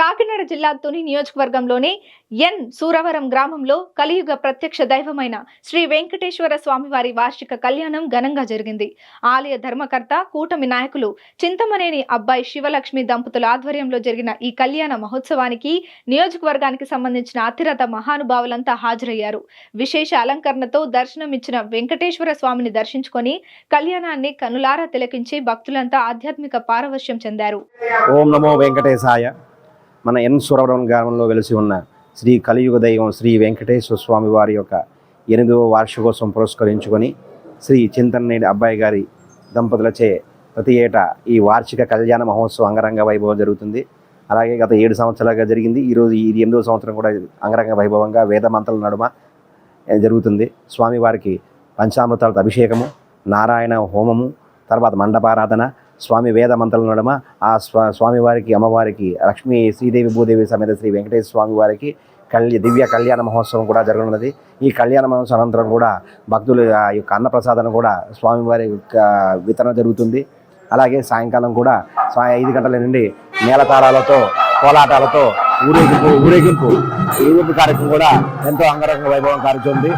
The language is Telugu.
కాకినాడ జిల్లా తుని నియోజకవర్గంలోని ఎన్ సూరవరం గ్రామంలో కలియుగ ప్రత్యక్ష దైవమైన శ్రీ వెంకటేశ్వర స్వామివారి వార్షిక కళ్యాణం ఘనంగా జరిగింది. ఆలయ ధర్మకర్త కూటమి నాయకులు చింతమనేని అబ్బాయి శివలక్ష్మి దంపతుల ఆధ్వర్యంలో జరిగిన ఈ కళ్యాణ మహోత్సవానికి నియోజకవర్గానికి సంబంధించిన అతిరథ మహానుభావులంతా హాజరయ్యారు. విశేష అలంకరణతో దర్శనమిచ్చిన వెంకటేశ్వర స్వామిని దర్శించుకొని కళ్యాణాన్ని కనులారా తిలకించి భక్తులంతా ఆధ్యాత్మిక పారవశ్యం చెందారు. ఓం నమో వెంకటేశాయ. మన ఎన్ సూరవరం గ్రామంలో వెలిసి ఉన్న శ్రీ కలియుగ దైవం శ్రీ వెంకటేశ్వర స్వామి వారి యొక్క 8వ వార్షికోత్సవం పురస్కరించుకొని శ్రీ చింతమనేని అబ్బాయి గారి దంపతులచే ప్రతి ఏటా ఈ వార్షిక కళ్యాణ మహోత్సవం అంగరంగ వైభవం జరుగుతుంది. అలాగే గత 7 సంవత్సరాలుగా జరిగింది. ఈరోజు ఇది 8వ సంవత్సరం కూడా అంగరంగ వైభవంగా వేద మంత్రాల నడుమ జరుగుతుంది. స్వామివారికి పంచామృతాలతో అభిషేకము, నారాయణ హోమము, తర్వాత మండపారాధన, స్వామి వేద మంత్రాల నడుమ ఆ స్వామివారికి అమ్మవారికి లక్ష్మీ శ్రీదేవి భూదేవి సమేత శ్రీ వెంకటేశ్వర స్వామి వారికి దివ్య కళ్యాణ మహోత్సవం కూడా జరగనున్నది. ఈ కళ్యాణ మహోత్సవం అనంతరం కూడా భక్తులు ఆ యొక్క అన్నప్రసాదం కూడా స్వామివారి యొక్క వితరణ జరుగుతుంది. అలాగే సాయంకాలం కూడా 5 గంటల నుండి మేళతాళాలతో కోలాటాలతో ఊరేగింపు కార్యక్రమం కూడా ఎంతో అంగరంగ వైభవం కారుతుంది.